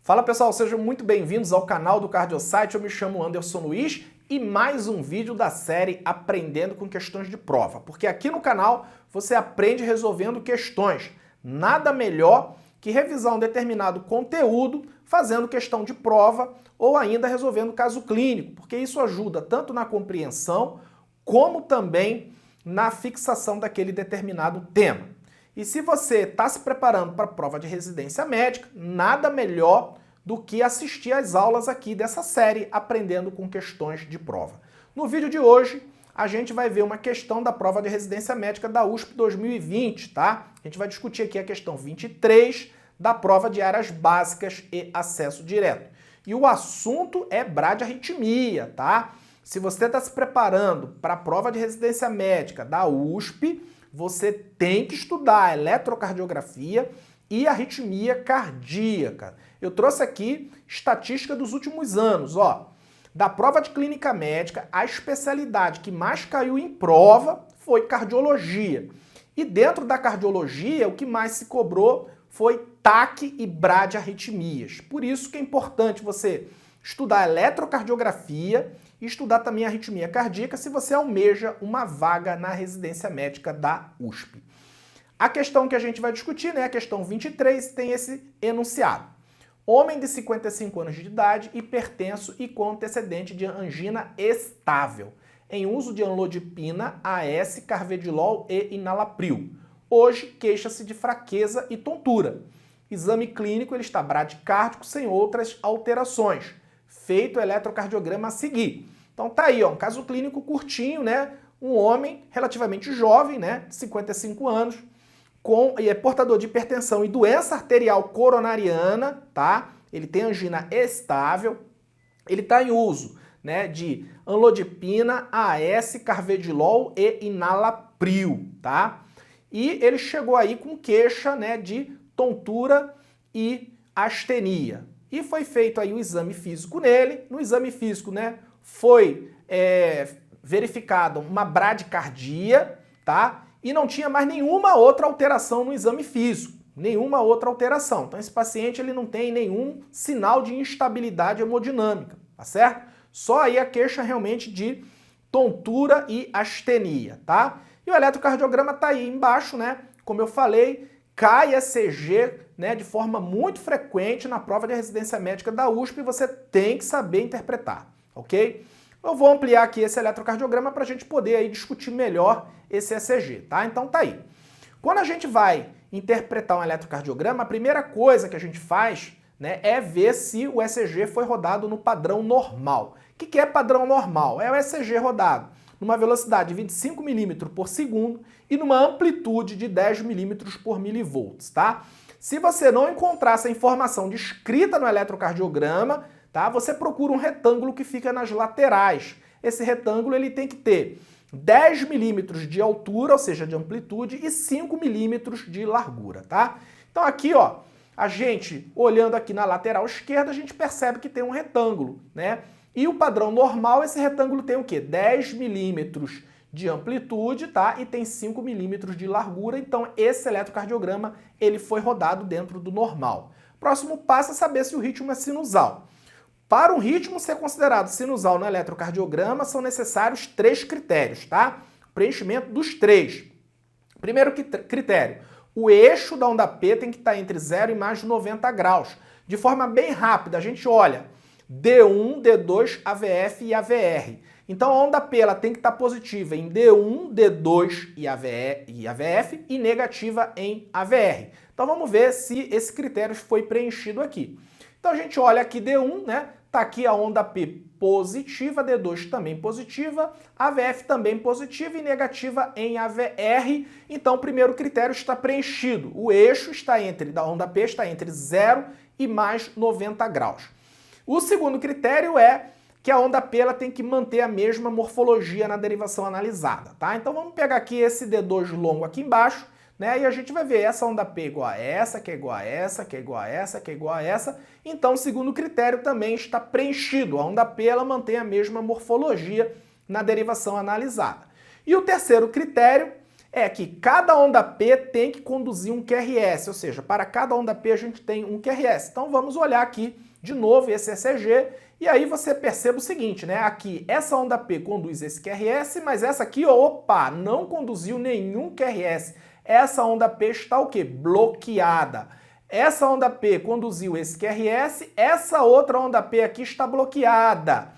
Fala pessoal, sejam muito bem-vindos ao canal do Cardiosite. Eu me chamo Anderson Luiz e mais um vídeo da série Aprendendo com Questões de Prova. Porque aqui no canal você aprende resolvendo questões. Nada melhor que revisar um determinado conteúdo fazendo questão de prova ou ainda resolvendo caso clínico, porque isso ajuda tanto na compreensão como também na fixação daquele determinado tema. E se você está se preparando para a prova de residência médica, nada melhor do que assistir às aulas aqui dessa série Aprendendo com Questões de Prova. No vídeo de hoje, a gente vai ver uma questão da prova de residência médica da USP 2020, tá? A gente vai discutir aqui a questão 23 da prova de áreas básicas e acesso direto. E o assunto é bradiarritmia, tá? Se você está se preparando para a prova de residência médica da USP, você tem que estudar eletrocardiografia e arritmia cardíaca. Eu trouxe aqui estatística dos últimos anos, ó. Da prova de clínica médica, a especialidade que mais caiu em prova foi cardiologia. E dentro da cardiologia, o que mais se cobrou foi TAC e bradiarritmias. Por isso que é importante você estudar eletrocardiografia e estudar também a arritmia cardíaca se você almeja uma vaga na residência médica da USP. A questão que a gente vai discutir, né, a questão 23, tem esse enunciado. Homem de 55 anos de idade, hipertenso e com antecedente de angina estável, em uso de amlodipina, AS, carvedilol e enalapril. Hoje queixa-se de fraqueza e tontura. Exame clínico, ele está bradicárdico sem outras alterações. Feito o eletrocardiograma a seguir. Então tá aí, ó, um caso clínico curtinho, né? Um homem relativamente jovem, né? 55 anos, é portador de hipertensão e doença arterial coronariana, tá? Ele tem angina estável, ele está em uso, né, de amlodipina, AS, carvedilol e enalapril, tá? E ele chegou aí com queixa, né, de tontura e astenia. E foi feito aí o exame físico nele. No exame físico, né, foi verificado uma bradicardia, tá? E não tinha mais nenhuma outra alteração no exame físico, nenhuma outra alteração. Então esse paciente ele não tem nenhum sinal de instabilidade hemodinâmica, tá certo? Só aí a queixa realmente de tontura e astenia, tá? E o eletrocardiograma tá aí embaixo, né? Como eu falei, cai ECG, né, de forma muito frequente na prova de residência médica da USP e você tem que saber interpretar, ok? Eu vou ampliar aqui esse eletrocardiograma para a gente poder aí discutir melhor esse ECG, tá? Então tá aí. Quando a gente vai interpretar um eletrocardiograma, a primeira coisa que a gente faz, né, é ver se o ECG foi rodado no padrão normal. O que é padrão normal? É o ECG rodado numa velocidade de 25 milímetros por segundo e numa amplitude de 10 milímetros por milivolts, tá? Se você não encontrar essa informação descrita no eletrocardiograma, tá, você procura um retângulo que fica nas laterais. Esse retângulo ele tem que ter 10 milímetros de altura, ou seja, de amplitude, e 5 milímetros de largura, tá? Então aqui, ó, a gente, olhando aqui na lateral esquerda, a gente percebe que tem um retângulo, né? E o padrão normal, esse retângulo tem o quê? 10 milímetros de amplitude, tá? E tem 5 milímetros de largura, então esse eletrocardiograma ele foi rodado dentro do normal. Próximo passo é saber se o ritmo é sinusal. Para um ritmo ser considerado sinusal no eletrocardiograma, são necessários 3 critérios, tá? Preenchimento dos 3. Primeiro critério, o eixo da onda P tem que estar entre 0 e mais de 90 graus. De forma bem rápida, a gente olha D1, D2, AVF e AVR. Então a onda P ela tem que estar positiva em D1, D2 e AVF e negativa em AVR. Então vamos ver se esse critério foi preenchido aqui. Então a gente olha aqui D1, né? Tá aqui a onda P positiva, D2 também positiva, AVF também positiva e negativa em AVR. Então o primeiro critério está preenchido. O eixo da onda P está entre 0 e mais 90 graus. O segundo critério é que a onda P ela tem que manter a mesma morfologia na derivação analisada, tá? Então vamos pegar aqui esse D2 longo aqui embaixo, né? E a gente vai ver essa onda P igual a essa, que é igual a essa, que é igual a essa, que é igual a essa. Então o segundo critério também está preenchido. A onda P ela mantém a mesma morfologia na derivação analisada. E o terceiro critério é que cada onda P tem que conduzir um QRS, ou seja, para cada onda P a gente tem um QRS. Então vamos olhar aqui de novo esse ECG e aí você percebe o seguinte, né? Aqui essa onda P conduz esse QRS, mas essa aqui, opa, não conduziu nenhum QRS. Essa onda P está o quê? Bloqueada. Essa onda P conduziu esse QRS, essa outra onda P aqui está bloqueada.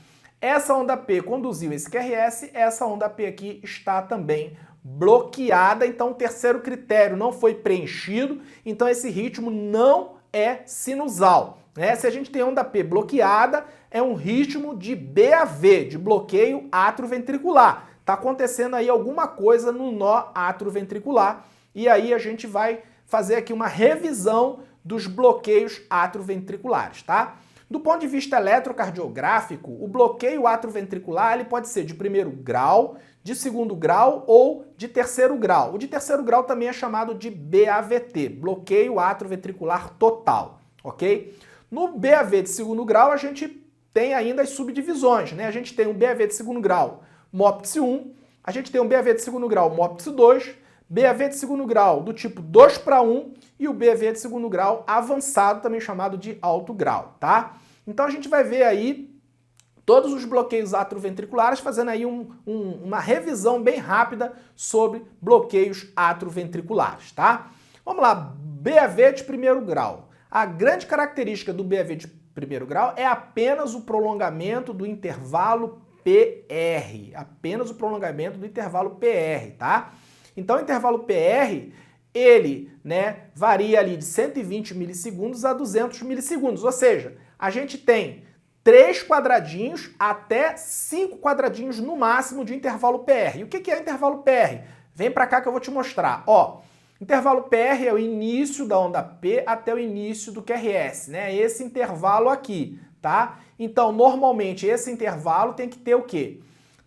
Essa onda P conduziu esse QRS, essa onda P aqui está também bloqueada. Então o terceiro critério não foi preenchido, então esse ritmo não é sinusal. Se a gente tem onda P bloqueada, é um ritmo de BAV, de bloqueio atrioventricular. Está acontecendo aí alguma coisa no nó atrioventricular e aí a gente vai fazer aqui uma revisão dos bloqueios atrioventriculares, tá? Do ponto de vista eletrocardiográfico, o bloqueio atrioventricular ele pode ser de primeiro grau, de segundo grau ou de terceiro grau. O de terceiro grau também é chamado de BAVT, bloqueio atrioventricular total, ok? No BAV de segundo grau a gente tem ainda as subdivisões, né? A gente tem um BAV de segundo grau MOPTIS 1, a gente tem um BAV de segundo grau MOPTIS 2, BAV de segundo grau do tipo 2:1 e o BAV de segundo grau avançado, também chamado de alto grau, tá? Então a gente vai ver aí todos os bloqueios atrioventriculares, fazendo aí uma revisão bem rápida sobre bloqueios atrioventriculares, tá? Vamos lá, BAV de primeiro grau. A grande característica do BAV de primeiro grau é apenas o prolongamento do intervalo PR, apenas o prolongamento do intervalo PR, tá? Então o intervalo PR, ele, né, varia ali de 120 milissegundos a 200 milissegundos, ou seja, a gente tem 3 quadradinhos até 5 quadradinhos no máximo de intervalo PR. E o que é intervalo PR? Vem pra cá que eu vou te mostrar. Ó, intervalo PR é o início da onda P até o início do QRS, né? Esse intervalo aqui, tá? Então, normalmente, esse intervalo tem que ter o quê?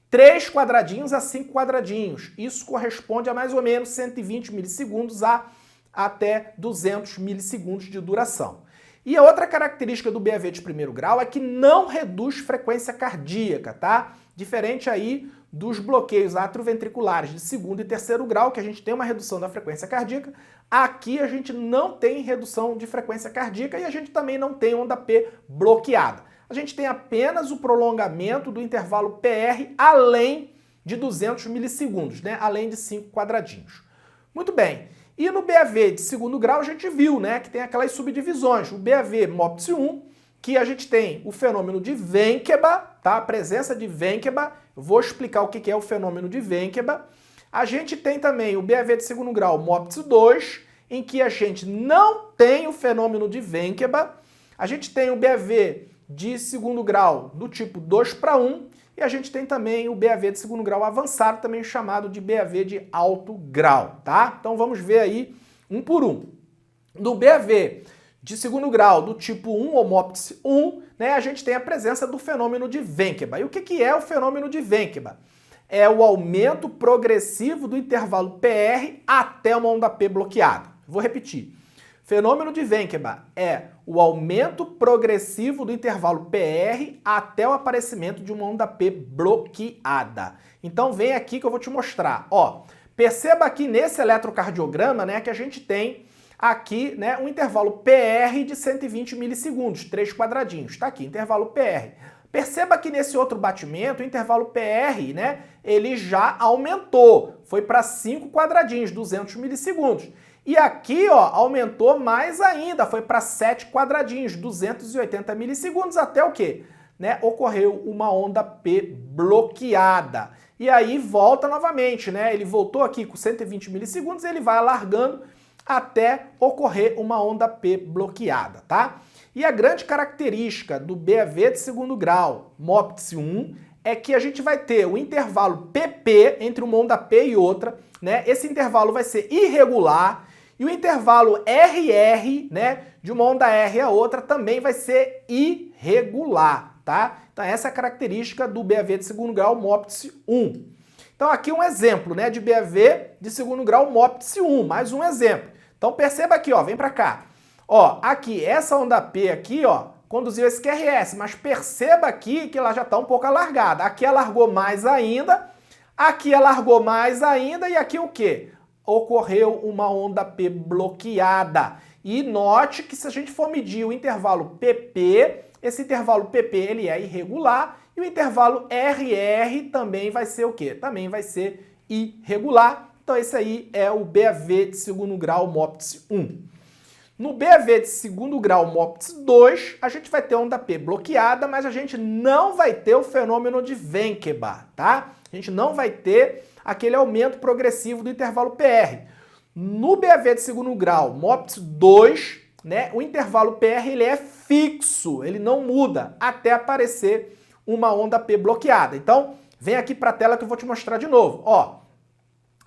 3 quadradinhos a 5 quadradinhos. Isso corresponde a mais ou menos 120 milissegundos a até 200 milissegundos de duração. E a outra característica do BAV de primeiro grau é que não reduz frequência cardíaca, tá? Diferente aí dos bloqueios atrioventriculares de segundo e terceiro grau, que a gente tem uma redução da frequência cardíaca, aqui a gente não tem redução de frequência cardíaca e a gente também não tem onda P bloqueada. A gente tem apenas o prolongamento do intervalo PR além de 200 milissegundos, né? Além de 5 quadradinhos. Muito bem. E no BAV de segundo grau a gente viu, né, que tem aquelas subdivisões. O BAV MOPTIS 1, que a gente tem o fenômeno de Ventqueba, tá? A presença de Ventqueba. Eu vou explicar o que é o fenômeno de Ventqueba. A gente tem também o BAV de segundo grau MOPTIS 2, em que a gente não tem o fenômeno de Ventqueba. A gente tem o BAV de segundo grau do tipo 2:1 e a gente tem também o BAV de segundo grau avançado, também chamado de BAV de alto grau, tá? Então vamos ver aí um por um. No BAV de segundo grau do tipo 1 ou MOPTIS 1, né, a gente tem a presença do fenômeno de Ventqueba. E o que é o fenômeno de Ventqueba? É o aumento progressivo do intervalo PR até uma onda P bloqueada. Vou repetir. Fenômeno de Ventqueba é o aumento progressivo do intervalo PR até o aparecimento de uma onda P bloqueada. Então vem aqui que eu vou te mostrar. Ó, perceba aqui nesse eletrocardiograma, né, que a gente tem aqui, né, um intervalo PR de 120 milissegundos, 3 quadradinhos. Tá aqui, intervalo PR. Perceba que nesse outro batimento, o intervalo PR, né, ele já aumentou. Foi para 5 quadradinhos, 200 milissegundos. E aqui, ó, aumentou mais ainda, foi para 7 quadradinhos, 280 milissegundos, até o quê? Né, ocorreu uma onda P bloqueada. E aí volta novamente, né? Ele voltou aqui com 120 milissegundos, ele vai alargando até ocorrer uma onda P bloqueada, tá? E a grande característica do BAV de segundo grau, MOPTIS 1, é que a gente vai ter o intervalo PP entre uma onda P e outra, né? Esse intervalo vai ser irregular. E o intervalo RR, né, de uma onda R a outra também vai ser irregular, tá? Então essa é a característica do BAV de segundo grau MOPTIS 1. Então aqui um exemplo, né, de BAV de segundo grau MOPTIS 1, mais um exemplo. Então perceba aqui, ó, vem pra cá. Ó, aqui, essa onda P aqui, ó, conduziu esse QRS, mas perceba aqui que ela já está um pouco alargada. Aqui alargou mais ainda, aqui alargou mais ainda e aqui o quê? ocorreu uma onda P bloqueada. E note que se a gente for medir o intervalo PP, esse intervalo PP ele é irregular e o intervalo RR também vai ser o quê? Também vai ser irregular. Então esse aí é o BAV de segundo grau MOPTES 1. No BAV de segundo grau MOPTES 2, a gente vai ter onda P bloqueada, mas a gente não vai ter o fenômeno de Wenckebach, tá? A gente não vai ter aquele aumento progressivo do intervalo PR. No BAV de segundo grau MOPTES 2, né, o intervalo PR ele é fixo, ele não muda até aparecer uma onda P bloqueada. Então, vem aqui para a tela que eu vou te mostrar de novo. Ó,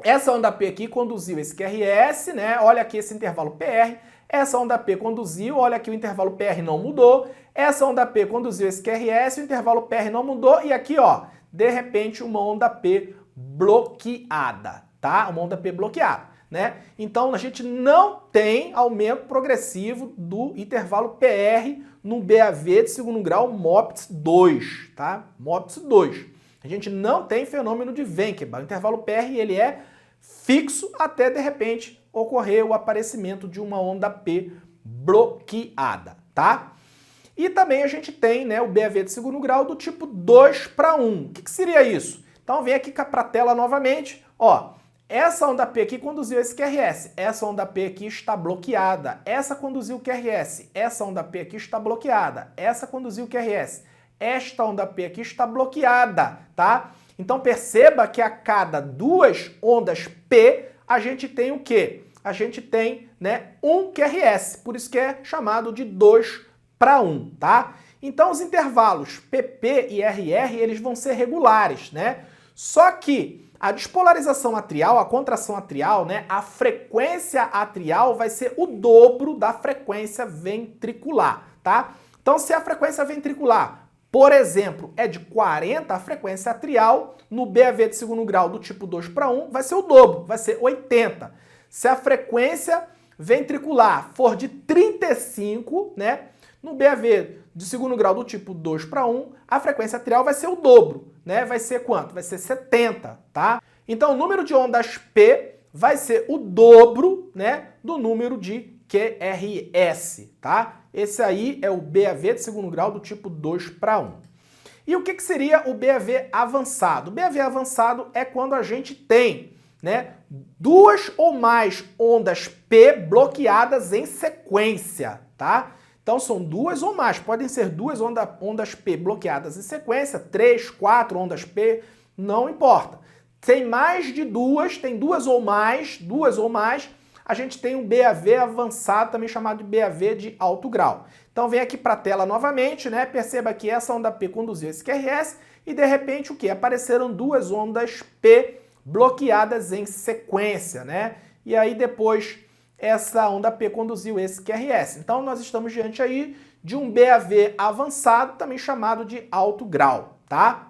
essa onda P aqui conduziu esse QRS, né? Olha aqui esse intervalo PR. Essa onda P conduziu, olha aqui o intervalo PR não mudou. Essa onda P conduziu esse QRS, o intervalo PR não mudou. E aqui, ó, de repente uma onda P bloqueada, tá? Uma onda P bloqueada, né? Então a gente não tem aumento progressivo do intervalo PR no BAV de segundo grau MOPTES 2, tá? MOPTES 2. A gente não tem fenômeno de Wenckebach. O intervalo PR ele é fixo até de repente ocorrer o aparecimento de uma onda P bloqueada, tá? E também a gente tem, né, o BAV de segundo grau do tipo 2:1. O que seria isso? Então vem aqui para a tela novamente, ó. Essa onda P aqui conduziu esse QRS, essa onda P aqui está bloqueada, essa conduziu o QRS, essa onda P aqui está bloqueada, essa conduziu o QRS, esta onda P aqui está bloqueada, tá? Então perceba que a cada duas ondas P, a gente tem o quê? A gente tem, né, um QRS, por isso que é chamado de 2:1, tá? Então os intervalos PP e RR, eles vão ser regulares, né? Só que a despolarização atrial, a contração atrial, né, a frequência atrial vai ser o dobro da frequência ventricular, tá? Então se a frequência ventricular, por exemplo, é de 40, a frequência atrial no BAV de segundo grau do tipo 2:1 vai ser o dobro, vai ser 80. Se a frequência ventricular for de 35, né, no BAV de segundo grau do tipo 2:1, a frequência atrial vai ser o dobro, né? Vai ser quanto? Vai ser 70, tá? Então o número de ondas P vai ser o dobro, né, do número de QRS, tá? Esse aí é o BAV de segundo grau do tipo 2:1. E o que seria o BAV avançado? O BAV avançado é quando a gente tem, né, duas ou mais ondas P bloqueadas em sequência, tá? Então são duas ou mais, podem ser duas ondas P bloqueadas em sequência, 3, 4 ondas P, não importa. Tem mais de duas, tem duas ou mais, a gente tem um BAV avançado, também chamado de BAV de alto grau. Então vem aqui para a tela novamente, né? Perceba que essa onda P conduziu esse QRS e de repente o que? Apareceram duas ondas P bloqueadas em sequência, né? E aí depois essa onda P conduziu esse QRS. Então nós estamos diante aí de um BAV avançado, também chamado de alto grau, tá?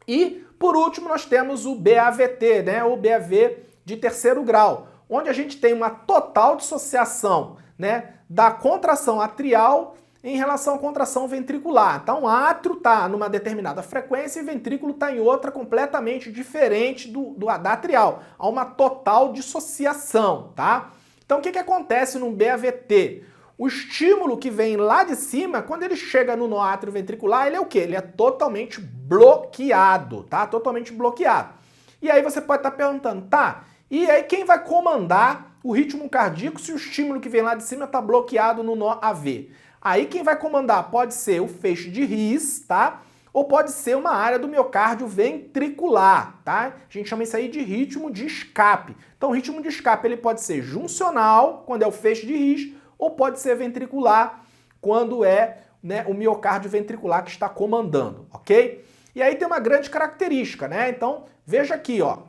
E por último nós temos o BAVT, né? O BAV de terceiro grau, onde a gente tem uma total dissociação, né, da contração atrial em relação à contração ventricular. Então o átrio está numa determinada frequência e o ventrículo está em outra completamente diferente da atrial. Há uma total dissociação, tá? Então o que acontece no BAVT? O estímulo que vem lá de cima, quando ele chega no átrio ventricular, ele é o quê? Ele é totalmente bloqueado, tá? Totalmente bloqueado. E aí você pode estar perguntando, tá? E aí quem vai comandar o ritmo cardíaco se o estímulo que vem lá de cima está bloqueado no nó AV? Aí quem vai comandar pode ser o feixe de His, tá? Ou pode ser uma área do miocárdio ventricular, tá? A gente chama isso aí de ritmo de escape. Então o ritmo de escape ele pode ser juncional, quando é o feixe de His, ou pode ser ventricular, quando é, né, o miocárdio ventricular que está comandando, ok? E aí tem uma grande característica, né? Então veja aqui, ó.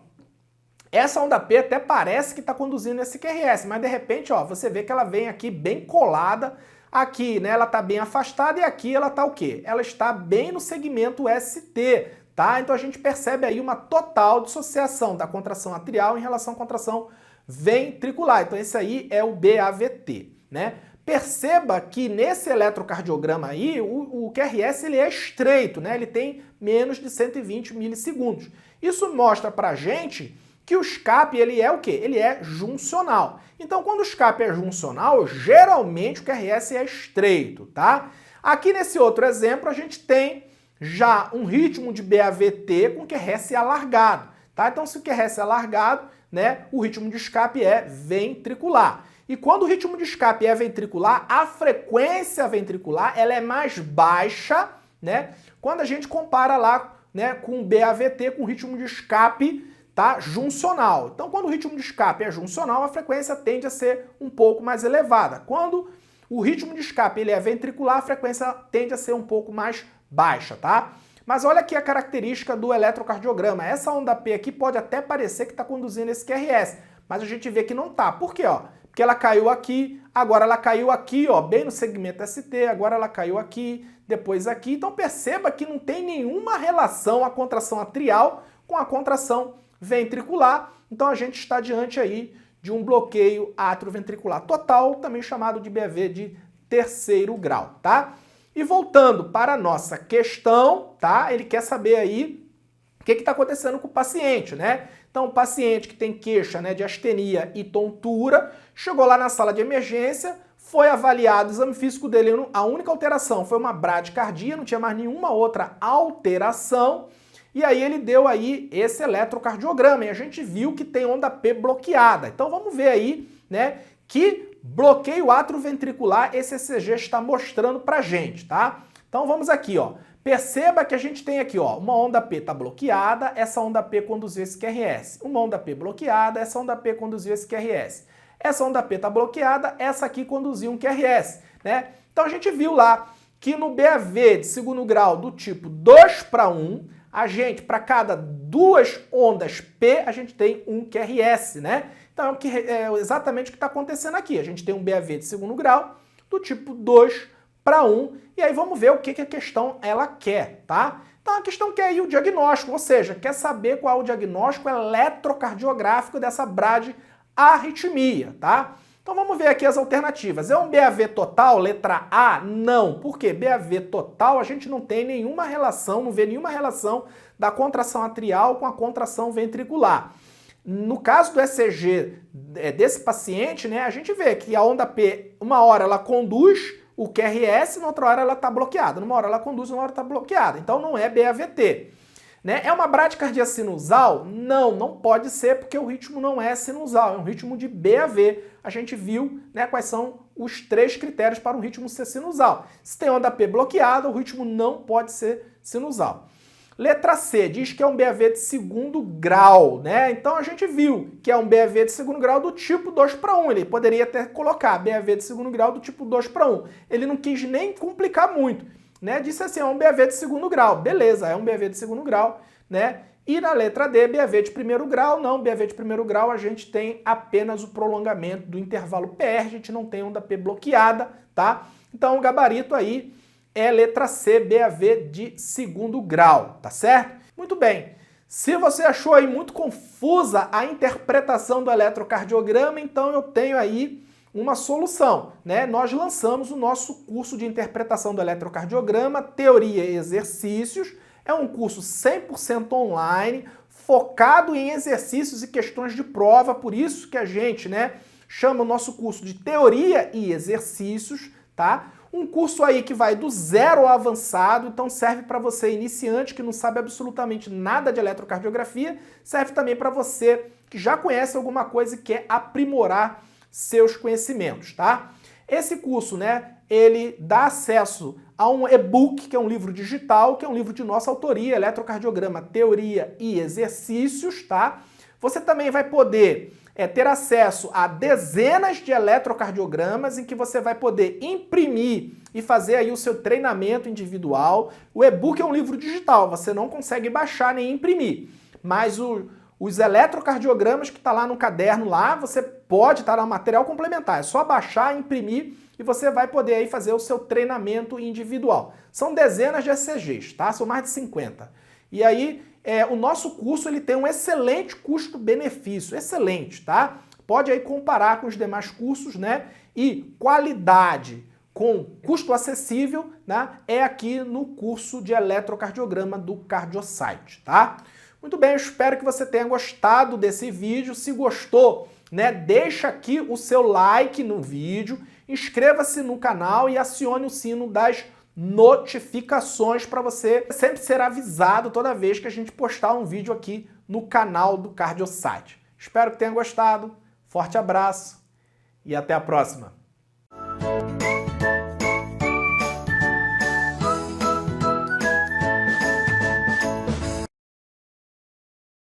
Essa onda P até parece que está conduzindo esse QRS, mas de repente, ó, você vê que ela vem aqui bem colada. Aqui, né, ela está bem afastada e aqui ela está o quê? Ela está bem no segmento ST, tá? Então a gente percebe aí uma total dissociação da contração atrial em relação à contração ventricular. Então esse aí é o BAVT, né? Perceba que nesse eletrocardiograma aí, o QRS ele é estreito, né? Ele tem menos de 120 milissegundos. Isso mostra pra gente que o escape ele é o quê? Ele é juncional. Então, quando o escape é juncional, geralmente o QRS é estreito, tá? Aqui nesse outro exemplo, a gente tem já um ritmo de BAVT com QRS alargado, tá? Então, se o QRS é alargado, né, o ritmo de escape é ventricular. E quando o ritmo de escape é ventricular, a frequência ventricular ela é mais baixa, né? Quando a gente compara lá, né, com o BAVT, com o ritmo de escape, tá, juncional. Então, quando o ritmo de escape é juncional, a frequência tende a ser um pouco mais elevada. Quando o ritmo de escape ele é ventricular, a frequência tende a ser um pouco mais baixa, tá? Mas olha aqui a característica do eletrocardiograma. Essa onda P aqui pode até parecer que está conduzindo esse QRS, mas a gente vê que não tá. Por quê? Ó? Porque ela caiu aqui, agora ela caiu aqui, ó, bem no segmento ST, agora ela caiu aqui, depois aqui. Então perceba que não tem nenhuma relação a contração atrial com a contração ventricular. Então a gente está diante aí de um bloqueio atrioventricular total, também chamado de BAV de terceiro grau, tá? E voltando para a nossa questão, tá? Ele quer saber aí o que está acontecendo com o paciente, né? Então, o paciente que tem queixa, né, de astenia e tontura, chegou lá na sala de emergência, foi avaliado o exame físico dele, a única alteração foi uma bradicardia, não tinha mais nenhuma outra alteração, e aí ele deu aí esse eletrocardiograma, e a gente viu que tem onda P bloqueada. Então vamos ver aí, né, que bloqueio atrioventricular esse ECG está mostrando pra gente, tá? Então vamos aqui, ó. Perceba que a gente tem aqui, ó, uma onda P está bloqueada, essa onda P conduziu esse QRS. Uma onda P bloqueada, essa onda P conduziu esse QRS. Essa onda P está bloqueada, essa aqui conduziu um QRS, né? Então a gente viu lá que no BAV de segundo grau do tipo 2:1, a gente, para cada duas ondas P, a gente tem um QRS, né? Então é exatamente o que está acontecendo aqui. A gente tem um BAV de segundo grau do tipo 2:1, e aí vamos ver o que a questão ela quer, tá? Então a questão quer aí o diagnóstico, ou seja, quer saber qual é o diagnóstico eletrocardiográfico dessa bradiarritmia, tá? Então vamos ver aqui as alternativas. É um BAV total, letra A? Não. Por quê? BAV total a gente não tem nenhuma relação, não vê nenhuma relação da contração atrial com a contração ventricular. No caso do ECG desse paciente, né, a gente vê que a onda P, uma hora ela conduz o QRS, na outra hora ela está bloqueada. Numa hora ela conduz, numa hora está bloqueada. Então não é BAVT. Né? É uma bradicardia sinusal? Não, não pode ser, porque o ritmo não é sinusal, é um ritmo de BAV. A gente viu, né, quais são os 3 critérios para um ritmo ser sinusal. Se tem onda P bloqueada, o ritmo não pode ser sinusal. Letra C diz que é um BAV de segundo grau, né? Então a gente viu que é um BAV de segundo grau do tipo 2:1. Ele poderia até colocar BAV de segundo grau do tipo 2:1. Ele não quis nem complicar muito, né? Disse assim, é um BAV de segundo grau. Beleza, é um BAV de segundo grau, né? E na letra D, BAV de primeiro grau, não, BAV de primeiro grau a gente tem apenas o prolongamento do intervalo PR, a gente não tem onda P bloqueada, tá? Então o gabarito aí é letra C, BAV de segundo grau, tá certo? Muito bem. Se você achou aí muito confusa a interpretação do eletrocardiograma, então eu tenho aí uma solução, né? Nós lançamos o nosso curso de interpretação do eletrocardiograma, teoria e exercícios. É um curso 100% online, focado em exercícios e questões de prova, por isso que a gente, né, chama o nosso curso de teoria e exercícios, tá? Um curso aí que vai do 0 ao avançado, então serve para você iniciante que não sabe absolutamente nada de eletrocardiografia, serve também para você que já conhece alguma coisa e quer aprimorar seus conhecimentos, tá? Esse curso, né, ele dá acesso a um e-book, que é um livro digital, que é um livro de nossa autoria, Eletrocardiograma, Teoria e Exercícios, tá? Você também vai poder ter acesso a dezenas de eletrocardiogramas em que você vai poder imprimir e fazer aí o seu treinamento individual. O e-book é um livro digital, você não consegue baixar nem imprimir, mas os eletrocardiogramas que está lá no caderno lá, você pode estar no material complementar, é só baixar, imprimir e você vai poder aí fazer o seu treinamento individual. São dezenas de ECGs, tá? São mais de 50. E aí, o nosso curso ele tem um excelente custo-benefício, excelente, tá? Pode aí comparar com os demais cursos, né? E qualidade com custo acessível, né? É aqui no curso de eletrocardiograma do CardioSite, tá? Muito bem, eu espero que você tenha gostado desse vídeo. Se gostou, deixa aqui o seu like no vídeo, inscreva-se no canal e acione o sino das notificações para você sempre ser avisado toda vez que a gente postar um vídeo aqui no canal do CardioSite. Espero que tenha gostado, forte abraço e até a próxima!